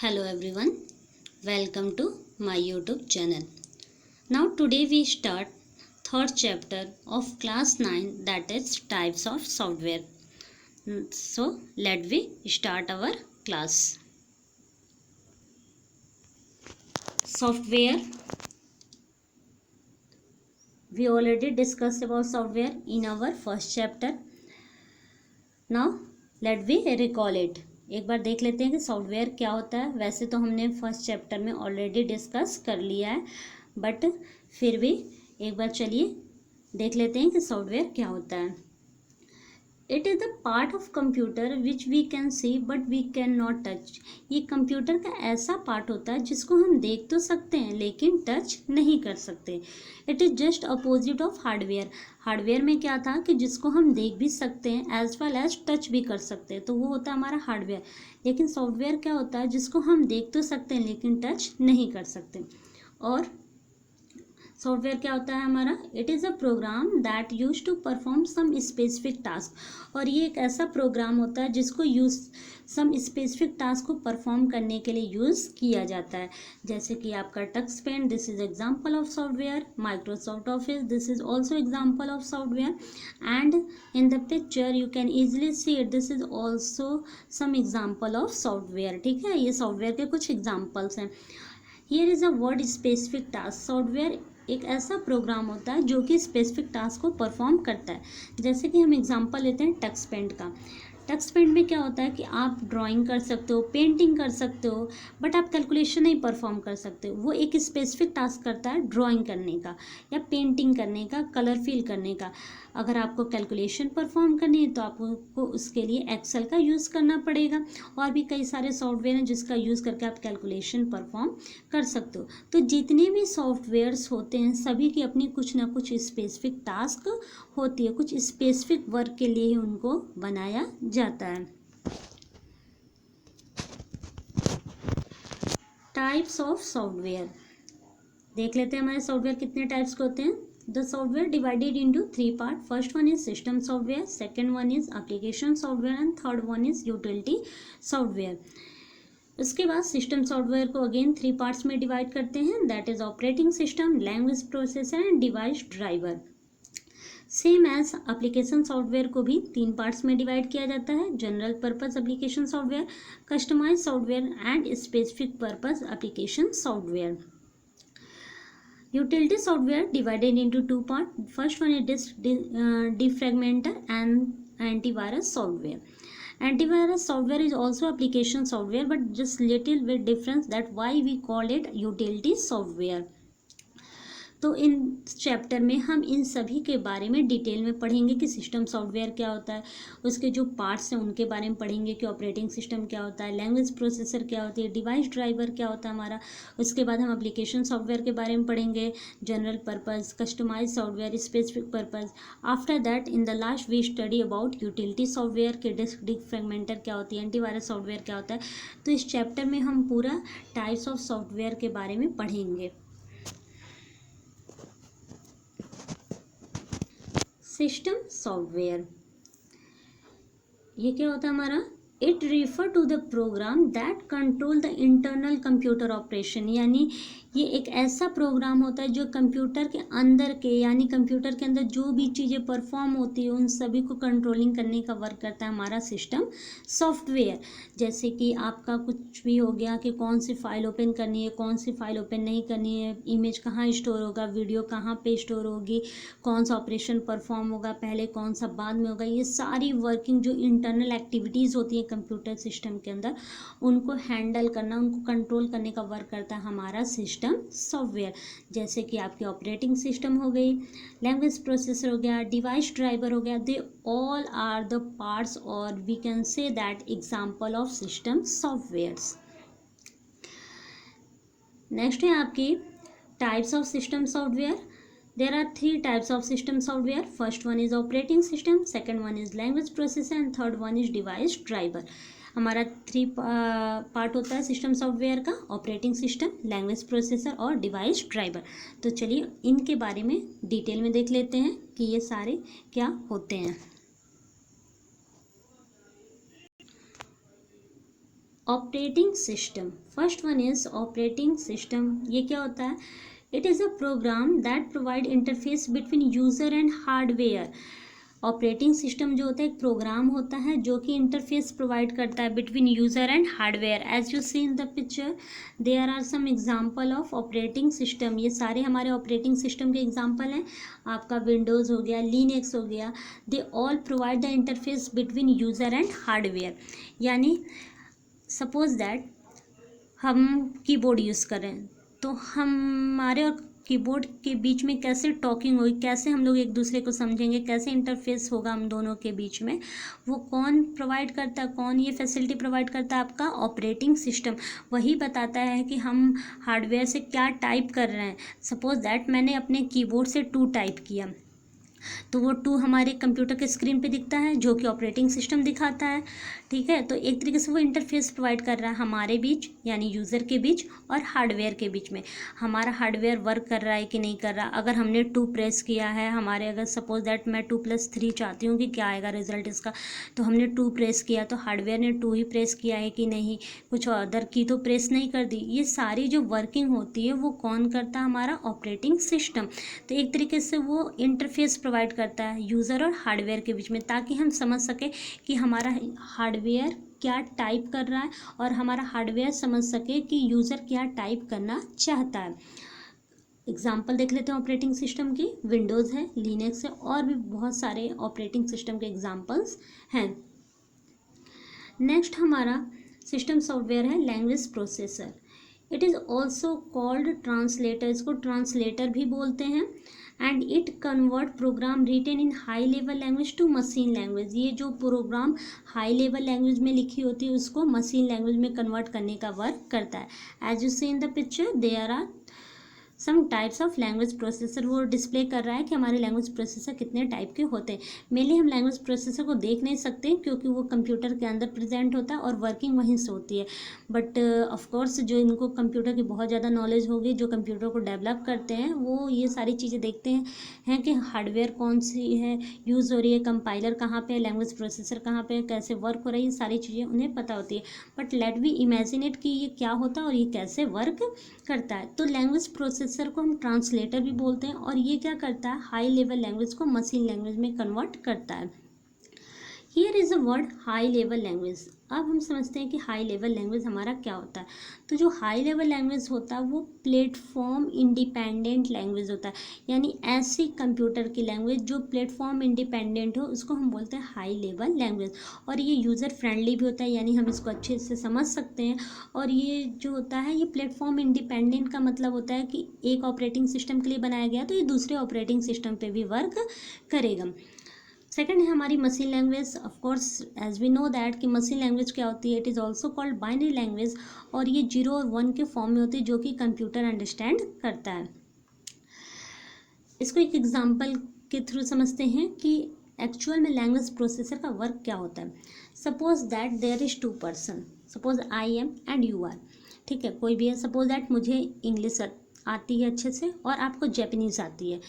Hello everyone, welcome to my YouTube channel. Now today we start third chapter of class 9, that is types of software. So let we start our class. Software. We already discussed about software in our first chapter. Now let we recall it. एक बार देख लेते हैं कि software क्या होता है. वैसे तो हमने फर्स्ट चैप्टर में ऑलरेडी डिस्कस कर लिया है, बट फिर भी एक बार चलिए देख लेते हैं कि सॉफ्टवेयर क्या होता है. It is the part of computer which we can see but we can not touch. ये कंप्यूटर का ऐसा पार्ट होता है जिसको हम देख तो सकते हैं लेकिन टच नहीं कर सकते. It is just opposite of hardware. Hardware में क्या था कि जिसको हम देख भी सकते हैं एज वेल एज टच भी कर सकते हैं, तो वो होता है हमारा हार्डवेयर. लेकिन सॉफ्टवेयर क्या होता है जिसको हम देख तो सकते हैं लेकिन टच नहीं कर सकते. और सॉफ्टवेयर क्या होता है हमारा? It is a program that use to perform some specific task. और ये एक ऐसा प्रोग्राम होता है जिसको सम स्पेसिफिक टास्क को परफॉर्म करने के लिए यूज़ किया जाता है. जैसे कि आपका touch pen, this is example of software. Microsoft office, this is also example of software. And in the picture you can easily see it, this is also some example of software. ठीक है, ये software के कुछ examples हैं. Here is a word specific task. Software एक ऐसा program होता है जो कि स्पेसिफिक टास्क को परफॉर्म करता है. जैसे कि हम एग्जांपल लेते हैं टच पेंट का. टच पेंट में क्या होता है कि आप ड्राइंग कर सकते हो, पेंटिंग कर सकते हो, बट आप कैलकुलेशन नहीं परफॉर्म कर सकते. वो एक स्पेसिफिक टास्क करता है ड्राइंग करने का या पेंटिंग करने का, कलर फिल करने का. अगर आपको कैलकुलेशन परफॉर्म करनी है तो आपको उसके लिए एक्सेल का यूज़ करना पड़ेगा. और भी कई सारे सॉफ्टवेयर हैं जिसका यूज़ करके आप कैलकुलेशन परफॉर्म कर सकते हो. तो जितने भी सॉफ्टवेयर्स होते हैं सभी की अपनी कुछ ना कुछ स्पेसिफिक टास्क होती है. कुछ स्पेसिफिक वर्क के लिए ही उनको बनाया जाता है. टाइप्स ऑफ सॉफ्टवेयर देख लेते हैं. हमारे सॉफ्टवेयर कितने टाइप्स के होते हैं? The software divided into 3 parts. First one is system software, second one is application software and third one is utility software. उसके बाद सिस्टम सॉफ्टवेयर को अगेन 3 पार्ट्स में डिवाइड करते हैं, that is operating system, language processor and device driver. Same as application software को भी 3 parts में divide किया जाता है, general purpose application software, customize software and specific purpose application software. Utility software divided into 2 parts. First one is defragmenter and antivirus software. Antivirus software is also application software, but just little bit difference, that why we call it utility software. तो in chapter में हम इन सभी के बारे में detail में पढ़ेंगे कि सिस्टम सॉफ्टवेयर क्या होता है, उसके जो पार्ट्स हैं उनके बारे में पढ़ेंगे कि ऑपरेटिंग सिस्टम क्या होता है, लैंग्वेज प्रोसेसर क्या होती है, डिवाइस ड्राइवर क्या होता है हमारा. उसके बाद हम एप्लीकेशन सॉफ्टवेयर के बारे में पढ़ेंगे, general purpose, customize software, specific purpose. After that in the last we study about utility software के डिफ्रैगमेंटर क्या होती है, एंटीवायरस सॉफ्टवेयर क्या होता है. तो इस चैप्टर में हम पूरा टाइप्स ऑफ सॉफ्टवेयर के बारे में पढ़ेंगे. सिस्टम सॉफ्टवेयर ये क्या होता है हमारा? It refer to the program that control the internal computer operation. यानी ये एक ऐसा प्रोग्राम होता है जो कंप्यूटर के अंदर के, यानी कंप्यूटर के अंदर जो भी चीज़ें परफॉर्म होती है उन सभी को कंट्रोलिंग करने का वर्क करता है हमारा सिस्टम सॉफ्टवेयर. जैसे कि आपका कुछ भी हो गया कि कौन सी फाइल ओपन करनी है, कौन सी फाइल ओपन नहीं करनी है, इमेज कहाँ स्टोर होगा, वीडियो कहाँ पे स्टोर होगी, कौन सा ऑपरेशन परफॉर्म होगा पहले, कौन सा बाद में होगा. ये सारी वर्किंग जो इंटरनल एक्टिविटीज़ होती हैं कंप्यूटर सिस्टम के अंदर, उनको हैंडल करना, उनको कंट्रोल करने का वर्क करता है हमारा सिस्टम सॉफ्टवेयर. जैसे कि आपकी ऑपरेटिंग सिस्टम हो गई, लैंग्वेज प्रोसेसर हो गया, डिवाइस ड्राइवर हो गया, they all are the parts और we can say that example of system softwares. Next है आपकी types of system software. There are 3 types of system software. First one is operating system, second one is language processor and third one is device driver. हमारा 3 part होता है system software का, operating system, language processor और device driver. तो चलिए इनके बारे में डिटेल में देख लेते हैं कि ये सारे क्या होते हैं. Operating system, first one is operating system. ये क्या होता है? It is a program that provide interface between user and hardware. Operating system जो होता है एक प्रोग्राम होता है जो कि इंटरफेस प्रोवाइड करता है between user and hardware. As you see in the picture there are some example of operating system. ये सारे हमारे ऑपरेटिंग सिस्टम के एग्जांपल हैं। आपका विंडोज़ हो गया, लिनक्स हो गया, they all provide the interface between user and hardware. यानी सपोज दैट हम कीबोर्ड यूज़ करें तो हमारे और कीबोर्ड के बीच में कैसे टॉकिंग होगी, कैसे हम लोग एक दूसरे को समझेंगे, कैसे इंटरफेस होगा हम दोनों के बीच में, वो कौन प्रोवाइड करता है? कौन ये फैसिलिटी प्रोवाइड करता है? आपका ऑपरेटिंग सिस्टम। वही बताता है कि हम हार्डवेयर से क्या टाइप कर रहे हैं। सपोज दैट मैंने अपने कीबोर्ड से 2 टाइप किया तो वो 2 हमारे कंप्यूटर के स्क्रीन पे दिखता है जो कि ऑपरेटिंग सिस्टम दिखाता है। ठीक है, तो एक तरीके से वो इंटरफेस प्रोवाइड कर रहा है हमारे बीच यानी यूज़र के बीच और हार्डवेयर के बीच में। हमारा हार्डवेयर वर्क कर रहा है कि नहीं कर रहा। अगर हमने 2 प्रेस किया है, हमारे अगर सपोज दैट मैं 2+3 चाहती हूँ कि क्या आएगा रिजल्ट इसका, तो हमने 2 प्रेस किया तो हार्डवेयर ने 2 ही प्रेस किया है कि नहीं, कुछ अदर की तो प्रेस नहीं कर दी। ये सारी जो वर्किंग होती है वो कौन करता है? हमारा ऑपरेटिंग सिस्टम। तो एक तरीके से वो इंटरफेस प्रोवाइड करता है यूज़र और हार्डवेयर के बीच में, ताकि हम समझ सकें कि हमारा हार्डवेयर क्या टाइप कर रहा है और हमारा हार्डवेयर समझ सके कि यूज़र क्या टाइप करना चाहता है। एग्जाम्पल देख लेते हैं ऑपरेटिंग सिस्टम की। विंडोज़ है, लिनक्स है, और भी बहुत सारे ऑपरेटिंग सिस्टम के एग्जाम्पल्स हैं। नेक्स्ट हमारा सिस्टम सॉफ्टवेयर है language processor. It is also called translator, इसको ट्रांसलेटर भी बोलते हैं। And it convert program written in high level language to machine language. ये जो प्रोग्राम हाई लेवल लैंग्वेज में लिखी होती है उसको मशीन लैंग्वेज में कन्वर्ट करने का वर्क करता है। As you see in the picture there are some types of language processor. वो डिस्प्ले कर रहा है कि हमारे लैंग्वेज प्रोसेसर कितने टाइप के होते हैं। मेनली हम लैंग्वेज प्रोसेसर को देख नहीं सकते क्योंकि वो कंप्यूटर के अंदर प्रेजेंट होता है और वर्किंग वहीं से होती है। बट ऑफ कोर्स जो इनको कंप्यूटर की बहुत ज़्यादा नॉलेज होगी, जो कंप्यूटर को डेवलप करते हैं, वो ये सारी चीज़ें देखते हैं कि हार्डवेयर कौन सी है यूज़ हो रही है, कंपाइलर कहाँ पे है, लैंग्वेज प्रोसेसर कहाँ पे है, कैसे वर्क हो रही है, सारी चीज़ें उन्हें पता होती है। But let we imagine it कि ये क्या होता है और ये कैसे वर्क करता है। तो लैंग्वेज प्रोसेसर को हम ट्रांसलेटर भी बोलते हैं और ये क्या करता है? हाई लेवल लैंग्वेज को मशीन लैंग्वेज में कन्वर्ट करता है। Here is a word high level language. अब हम समझते हैं कि हाई लेवल लैंग्वेज हमारा क्या होता है। तो जो हाई लेवल लैंग्वेज होता है वो प्लेटफॉर्म इंडिपेंडेंट लैंग्वेज होता है। यानी ऐसी कंप्यूटर की लैंग्वेज जो प्लेटफॉर्म इंडिपेंडेंट हो उसको हम बोलते हैं हाई लेवल लैंग्वेज। और ये यूज़र फ्रेंडली भी होता है, यानी हम इसको अच्छे से समझ सकते हैं। और ये जो होता है ये प्लेटफॉर्म इंडिपेंडेंट का मतलब होता है कि एक ऑपरेटिंग सिस्टम के लिए बनाया गया तो ये दूसरे ऑपरेटिंग सिस्टम पे भी वर्क करेगा। सेकंड है हमारी machine language. Of course as we know that कि मशीन लैंग्वेज क्या होती है, it is also called binary language. और ये 0 और 1 के फॉर्म में होती है जो कि कंप्यूटर अंडरस्टैंड करता है। इसको एक एग्जांपल के थ्रू समझते हैं कि एक्चुअल में लैंग्वेज प्रोसेसर का वर्क क्या होता है। Suppose that there is 2 person, suppose I am and you are. ठीक है, कोई भी है। सपोज दैट मुझे इंग्लिश आती है अच्छे से और आपको जैपनीज़ आती है,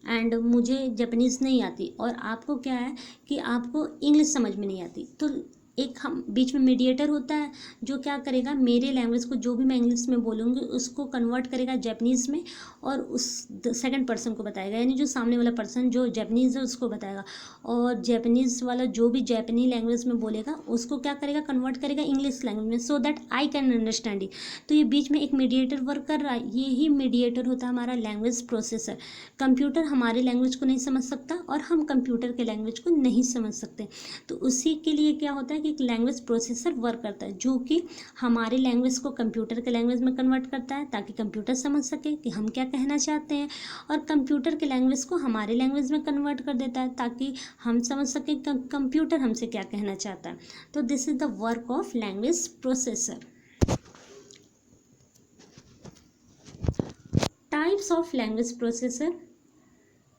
एंड मुझे जैपनीज़ नहीं आती और आपको क्या है कि आपको इंग्लिश समझ में नहीं आती। तो एक हम बीच में मीडिएटर होता है जो क्या करेगा, मेरे लैंग्वेज को जो भी मैं इंग्लिश में बोलूँगी उसको कन्वर्ट करेगा जैपनीज़ में और उस सेकंड पर्सन को बताएगा, यानी जो सामने वाला पर्सन जो जैपनीज़ है उसको बताएगा। और जैपनीज़ वाला जो भी जैपनी लैंग्वेज में बोलेगा उसको क्या करेगा, कन्वर्ट करेगा इंग्लिश लैंग्वेज में, so that I can understand it. तो ये बीच में एक मीडिएटर वर्क कर रहा है। ये ही मीडिएटर होता है हमारा लैंग्वेज प्रोसेसर। कंप्यूटर हमारे लैंग्वेज को नहीं समझ सकता और हम कंप्यूटर के लैंग्वेज को नहीं समझ सकते। तो उसी के लिए क्या होता है कि एक लैंग्वेज प्रोसेसर वर्क करता है जो कि हमारे लैंग्वेज को कंप्यूटर के लैंग्वेज में कन्वर्ट करता है ताकि कंप्यूटर समझ सके कि हम क्या कहना चाहते हैं, और कंप्यूटर के लैंग्वेज को हमारे लैंग्वेज में कन्वर्ट कर देता है ताकि हम समझ सकें कंप्यूटर हमसे क्या कहना चाहता है। तो this is the work of language processor. Types of language processor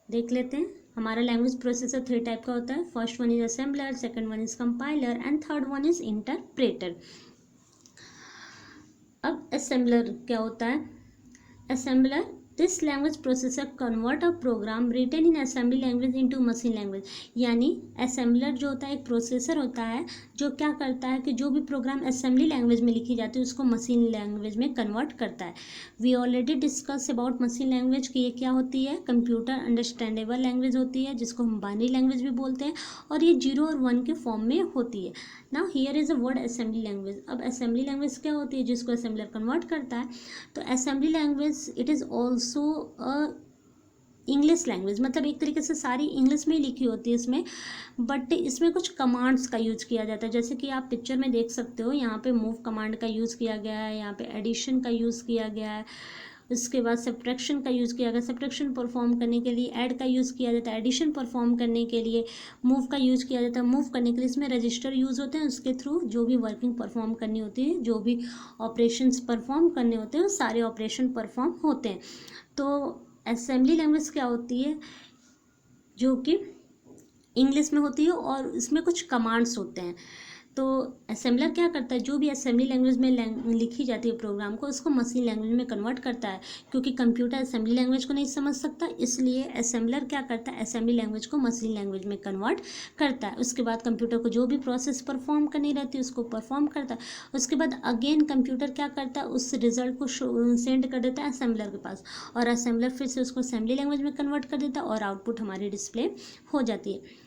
देख लेते हैं। हमारा लैंग्वेज प्रोसेसर 3 टाइप का होता है। First one is assembler, second one is compiler and third one is interpreter. अब असेंबलर क्या होता है? Assembler this language processor convert a program written in assembly language into machine language. यानी assembler जो होता है एक प्रोसेसर होता है जो क्या करता है कि जो भी प्रोग्राम असेंबली लैंग्वेज में लिखी जाती है उसको मशीन लैंग्वेज में कन्वर्ट करता है। We already discuss about machine language कि ये क्या होती है, कंप्यूटर अंडरस्टैंडेबल लैंग्वेज होती है जिसको हम बाइनरी लैंग्वेज भी बोलते हैं, और ये 0 और 1 के फॉर्म में होती है। Now here is a word assembly language. अब असेंबली लैंग्वेज क्या होती है, जिसको असेंबलर कन्वर्ट करता है। तो assembly language it is also a English language, मतलब एक तरीके से सारी इंग्लिश में ही लिखी होती है इसमें, बट इसमें कुछ कमांड्स का यूज किया जाता है। जैसे कि आप पिक्चर में देख सकते हो, यहाँ पे मूव कमांड का यूज़ किया गया है, यहाँ पे एडिशन का यूज़ किया गया है, उसके बाद सब्ट्रैक्शन का यूज़ किया गया, सब्ट्रैक्शन परफॉर्म करने के लिए ऐड का यूज़ किया जाता है, एडिशन परफॉर्म करने के लिए मूव का यूज़ किया जाता है, मूव करने के लिए इसमें रजिस्टर यूज़ होते हैं, उसके थ्रू जो भी वर्किंग परफॉर्म करनी होती है, जो भी ऑपरेशंस परफॉर्म करने होते हैं वो सारे ऑपरेशन परफॉर्म होते हैं। तो असेंबली लैंग्वेज क्या होती है, जो कि इंग्लिश में होती है और इसमें कुछ कमांड्स होते हैं। तो असेंबलर क्या करता है, जो भी असेंबली लैंग्वेज में लिखी जाती है प्रोग्राम को, उसको मशीन लैंग्वेज में कन्वर्ट करता है। क्योंकि कंप्यूटर असेंबली लैंग्वेज को नहीं समझ सकता, इसलिए असेंबलर क्या करता है, असेंबली लैंग्वेज को मशीन लैंग्वेज में कन्वर्ट करता है। उसके बाद कंप्यूटर को जो भी प्रोसेस परफॉर्म करनी रहती है उसको परफॉर्म करता है। उसके बाद अगेन कंप्यूटर क्या करता है, उस रिजल्ट को सेंड कर देता है असेंबलर के पास, और असेंबलर फिर से उसको असेंबली लैंग्वेज में कन्वर्ट कर देता है और आउटपुट हमारी डिस्प्ले हो जाती है।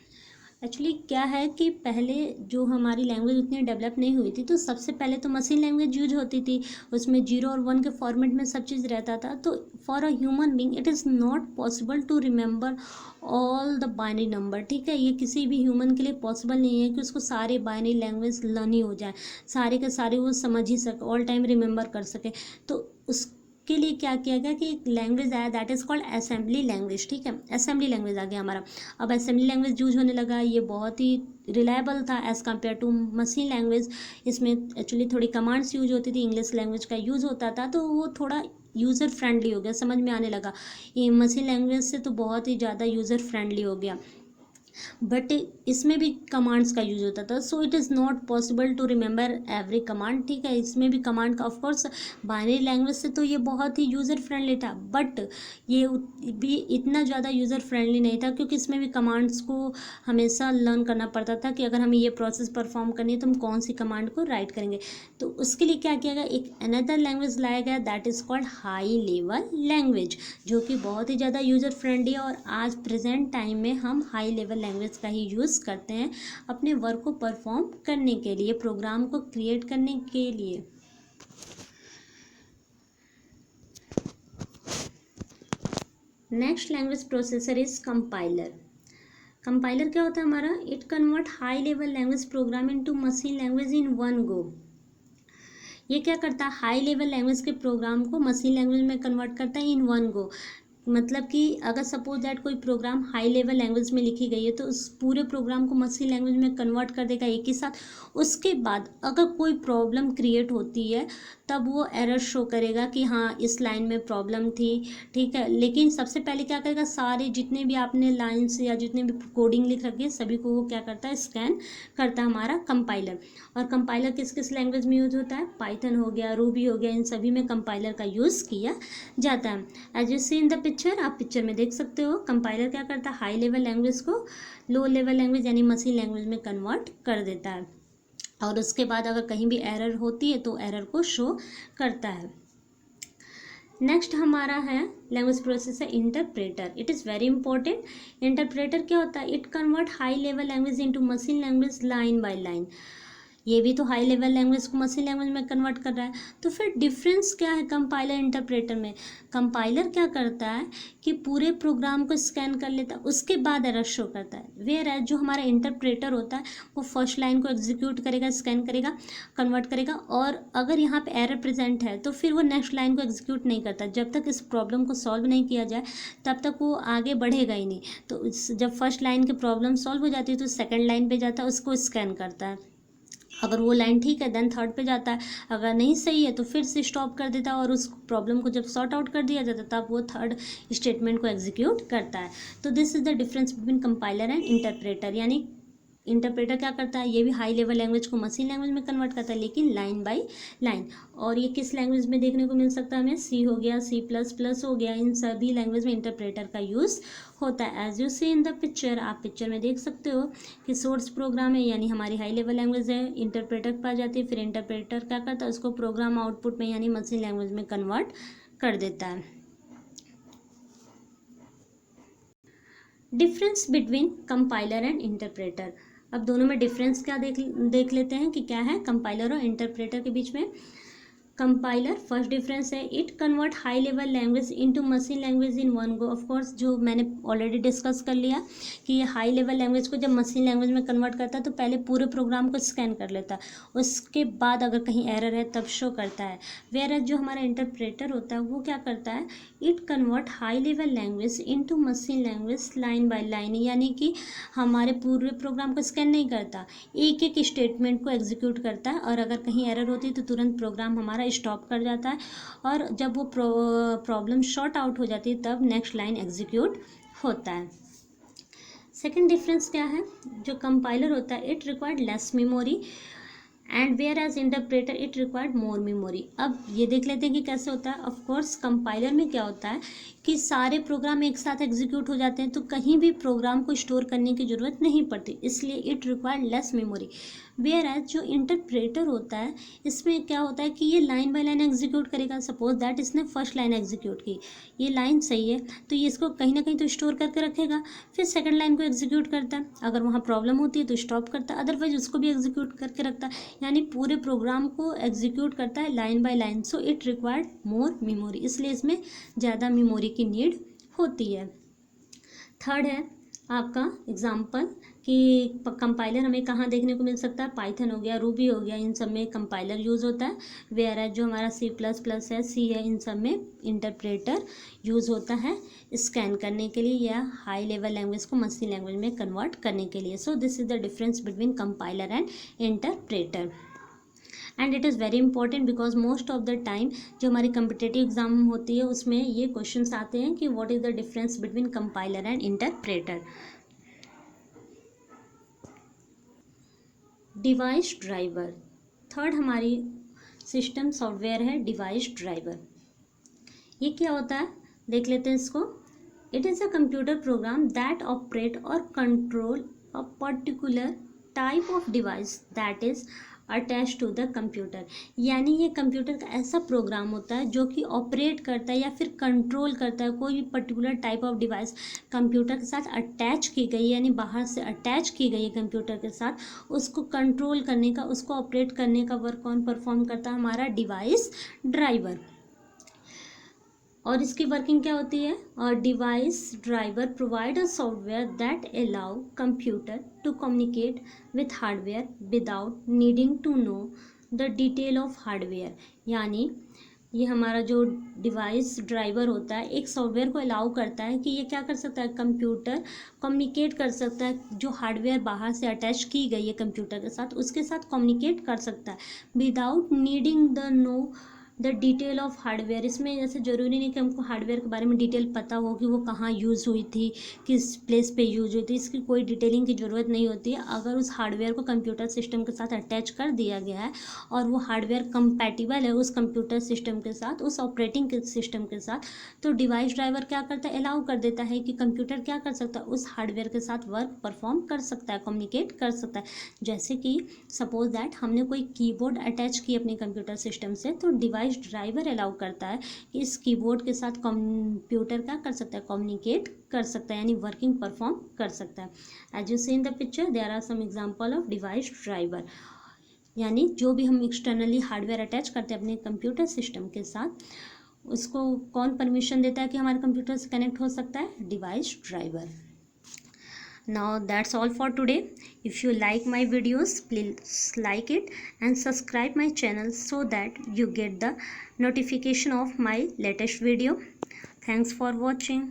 एक्चुअली क्या है कि पहले जो हमारी लैंग्वेज उतनी डेवलप नहीं हुई थी, तो सबसे पहले तो मशीन लैंग्वेज यूज होती थी, उसमें 0 और 1 के फॉर्मेट में सब चीज़ रहता था। तो for a human being it is not possible to remember all the binary number. ठीक है, ये किसी भी ह्यूमन के लिए पॉसिबल नहीं है कि उसको सारे बाइनरी लैंग्वेज लर्न ही हो जाए, सारे के सारे वो समझ ही सके, ऑल टाइम रिमेंबर कर सके। तो उस के लिए क्या किया गया कि एक लैंग्वेज आया that is called assembly language. ठीक है, असेंबली लैंग्वेज आ गया हमारा। अब असेंबली लैंग्वेज यूज होने लगा, ये बहुत ही रिलायबल था as compare to machine language. इसमें एक्चुअली थोड़ी कमांड्स यूज होती थी, इंग्लिश लैंग्वेज का यूज़ होता था, तो वो थोड़ा यूज़र फ्रेंडली हो गया, समझ में आने लगा। ये मशीन लैंग्वेज से तो बहुत ही ज़्यादा यूज़र फ्रेंडली हो गया, बट इसमें भी कमांड्स का यूज होता था। So it is not possible to remember every command. ठीक है, इसमें भी कमांड का ऑफकोर्स बाइनरी लैंग्वेज से तो ये बहुत ही यूज़र फ्रेंडली था, बट ये भी इतना ज़्यादा यूज़र फ्रेंडली नहीं था, क्योंकि इसमें भी कमांड्स को हमेशा लर्न करना पड़ता था कि अगर हमें ये प्रोसेस परफॉर्म करनी है तो हम कौन सी कमांड को राइट करेंगे। तो उसके लिए क्या किया गया, एक अनदर लैंग्वेज लाया गया that is called high level language, जो कि बहुत ही ज़्यादा यूज़र फ्रेंडली है। और आज प्रेजेंट टाइम में हम हाई लेवल लैंग्वेज का ही यूज़ करते हैं अपने वर्क को परफॉर्म करने के लिए, प्रोग्राम को क्रिएट करने के लिए। Next language processor is compiler. Compiler क्या होता है हमारा, it convert high level language program into machine language in one go. ये क्या करता है, हाई लेवल लैंग्वेज के प्रोग्राम को मशीन लैंग्वेज में कन्वर्ट करता है इन वन गो। मतलब कि अगर सपोज दैट कोई प्रोग्राम हाई लेवल लैंग्वेज में लिखी गई है तो उस पूरे प्रोग्राम को मशीन लैंग्वेज में कन्वर्ट कर देगा एक ही साथ। उसके बाद अगर कोई प्रॉब्लम क्रिएट होती है तब वो एरर शो करेगा कि हाँ इस लाइन में प्रॉब्लम थी। ठीक है, लेकिन सबसे पहले क्या करेगा, सारे जितने भी आपने लाइन्स या जितने भी कोडिंग लिख रखी है सभी को वो क्या करता है, स्कैन करता है हमारा कंपाइलर। और कंपाइलर किस किस लैंग्वेज में यूज होता है, पाइथन हो गया, रूबी हो गया, इन सभी में कंपाइलर का यूज़ किया जाता है। As you see in the picture, आप पिक्चर में देख सकते हो कंपाइलर क्या करता है, हाई लेवल लैंग्वेज को लो लेवल लैंग्वेज यानी मशीन लैंग्वेज में कन्वर्ट कर देता है, और उसके बाद अगर कहीं भी एरर होती है तो एरर को शो करता है। नेक्स्ट हमारा है language processor interpreter. It is very important. Interpreter क्या होता है, it convert high level language into machine language line by line. ये भी तो हाई लेवल लैंग्वेज को मशीन लैंग्वेज में कन्वर्ट कर रहा है। तो फिर डिफरेंस क्या है कंपाइलर इंटरप्रेटर में, कंपाइलर क्या करता है कि पूरे प्रोग्राम को स्कैन कर लेता है, उसके बाद एरर शो करता है। वेयर एज जो हमारा इंटरप्रेटर होता है वो फर्स्ट लाइन को एग्जीक्यूट करेगा, स्कैन करेगा, कन्वर्ट करेगा, और अगर यहाँ पे एरर प्रेजेंट है तो फिर वो नेक्स्ट लाइन को एग्जीक्यूट नहीं करता। जब तक इस प्रॉब्लम को सॉल्व नहीं किया जाए तब तक वो आगे बढ़ेगा ही नहीं। तो जब फर्स्ट लाइन की प्रॉब्लम सॉल्व हो जाती है तो सेकेंड लाइन पे जाता है, उसको स्कैन करता है, अगर वो लाइन ठीक है देन थर्ड पे जाता है, अगर नहीं सही है तो फिर से स्टॉप कर देता है, और उस प्रॉब्लम को जब सॉर्ट आउट कर दिया जाता है तब वो थर्ड स्टेटमेंट को एग्जीक्यूट करता है। तो this is the difference between compiler and interpreter. यानी इंटरप्रेटर क्या करता है, ये भी हाई लेवल लैंग्वेज को मशीन लैंग्वेज में कन्वर्ट करता है, लेकिन लाइन बाय लाइन। और ये किस लैंग्वेज में देखने को मिल सकता है हमें, सी हो गया, C++ हो गया, इन सभी लैंग्वेज में इंटरप्रेटर का यूज़ होता है। As you see in the picture, आप पिक्चर में देख सकते हो कि सोर्स प्रोग्राम है, यानी हमारी हाई लेवल लैंग्वेज है, इंटरप्रेटर के पास जाती है, फिर इंटरप्रेटर क्या करता है, उसको प्रोग्राम आउटपुट में यानी मशीन लैंग्वेज में कन्वर्ट कर देता है। Difference between compiler and interpreter. अब दोनों में डिफरेंस क्या देख लेते हैं कि क्या है कंपाइलर और इंटरप्रेटर के बीच में। कंपाइलर, फर्स्ट डिफरेंस है, it convert high level language into machine language in one go. Of course जो मैंने ऑलरेडी डिस्कस कर लिया कि ये हाई लेवल लैंग्वेज को जब मशीन लैंग्वेज में कन्वर्ट करता है तो पहले पूरे प्रोग्राम को स्कैन कर लेता है, उसके बाद अगर कहीं एरर है तब शो करता है। वेयर जो हमारा इंटरप्रेटर होता है वो क्या करता है, it convert high level language into machine language line by line, यानी कि हमारे पूरे प्रोग्राम को स्कैन नहीं करता, एक एक स्टेटमेंट को एग्जीक्यूट करता है, और अगर कहीं एरर होती है तो तुरंत प्रोग्राम हमारा स्टॉप कर जाता है, और जब वो प्रॉब्लम शॉर्ट आउट हो जाती है तब नेक्स्ट लाइन एग्जीक्यूट होता है। सेकेंड डिफरेंस क्या है, जो कंपाइलर होता है it required less memory and whereas interpreter it required more memory. अब ये देख लेते हैं कि कैसे होता है। ऑफ कोर्स कंपाइलर में क्या होता है कि सारे प्रोग्राम एक साथ एग्जीक्यूट हो जाते हैं, तो कहीं भी प्रोग्राम को स्टोर करने की ज़रूरत नहीं पड़ती, इसलिए it required less memory. Whereas जो इंटरप्रेटर होता है इसमें क्या होता है कि ये लाइन बाय लाइन एग्जीक्यूट करेगा। सपोज दैट इसने फर्स्ट लाइन एग्जीक्यूट की, ये लाइन सही है तो ये इसको कहीं ना कहीं तो स्टोर करके रखेगा, फिर सेकंड लाइन को एग्जीक्यूट करता है, अगर वहाँ प्रॉब्लम होती है तो स्टॉप करता है, अदरवाइज उसको भी एग्जीक्यूट करके रखता है, यानी पूरे प्रोग्राम को एग्जीक्यूट करता है line by line. So it required more memory, इसलिए इसमें ज़्यादा मेमोरी की नीड होती है। थर्ड है आपका एग्जाम्पल कि कंपाइलर हमें कहाँ देखने को मिल सकता है, पाइथन हो गया, रूबी हो गया, इन सब में कंपाइलर यूज़ होता है। वेयर एज जो हमारा C++ है, सी है, इन सब में इंटरप्रेटर यूज़ होता है स्कैन करने के लिए या हाई लेवल लैंग्वेज को मशीन लैंग्वेज में कन्वर्ट करने के लिए। So this is the difference between compiler and interpreter. And it is very important because most of the time जो हमारी कम्पिटेटिव एग्जाम होती है उसमें ये क्वेश्चंस आते हैं कि what is the difference between compiler and interpreter. Device driver, third हमारी सिस्टम सॉफ्टवेयर है डिवाइस ड्राइवर। ये क्या होता है देख लेते हैं इसको। It is a computer program that operate और control a particular type of device that is attach to the computer, यानी ये कंप्यूटर का ऐसा प्रोग्राम होता है जो कि ऑपरेट करता है या फिर कंट्रोल करता है कोई भी particular type of device computer के साथ अटैच की गई, यानी बाहर से अटैच की गई है कंप्यूटर के साथ, उसको कंट्रोल करने का, उसको ऑपरेट करने का वर्क कौन परफॉर्म करता है, हमारा डिवाइस ड्राइवर। और इसकी वर्किंग क्या होती है, और device driver provide a software that allow computer to communicate with hardware without needing to know the detail of hardware, यानी ये हमारा जो डिवाइस ड्राइवर होता है एक सॉफ्टवेयर को अलाउ करता है कि ये क्या कर सकता है, कंप्यूटर कम्युनिकेट कर सकता है, जो हार्डवेयर बाहर से अटैच की गई है कंप्यूटर के साथ उसके साथ कम्युनिकेट कर सकता है without needing the know the detail of hardware. इसमें जैसे ज़रूरी नहीं कि हमको हार्डवेयर के बारे में डिटेल पता हो कि वो कहाँ यूज़ हुई थी, किस प्लेस पे यूज़ हुई थी, इसकी कोई डिटेलिंग की ज़रूरत नहीं होती है। अगर उस हार्डवेयर को कंप्यूटर सिस्टम के साथ अटैच कर दिया गया है और वो हार्डवेयर कंपैटिबल है उस कंप्यूटर सिस्टम के साथ, उस ऑपरेटिंग सिस्टम के साथ, तो डिवाइस ड्राइवर क्या करता है, अलाउ कर देता है कि कंप्यूटर क्या कर सकता है, उस हार्डवेयर के साथ वर्क परफॉर्म कर सकता है, कम्युनिकेट कर सकता है। जैसे कि सपोज दैट हमने कोई कीबोर्ड अटैच की अपने कंप्यूटर सिस्टम से, तो डिवाइस ड्राइवर अलाउ करता है कि इस कीबोर्ड के साथ कंप्यूटर क्या कर सकता है, कम्युनिकेट कर सकता है, यानी वर्किंग परफॉर्म कर सकता है। As you see in the picture there are some example of device driver, यानी जो भी हम एक्सटर्नली हार्डवेयर अटैच करते हैं अपने कंप्यूटर सिस्टम के साथ, उसको कौन परमिशन देता है कि हमारे कंप्यूटर से कनेक्ट हो सकता है, device driver. Now that's all for today. If you like my videos, please like it and subscribe my channel so that you get the notification of my latest video. Thanks for watching.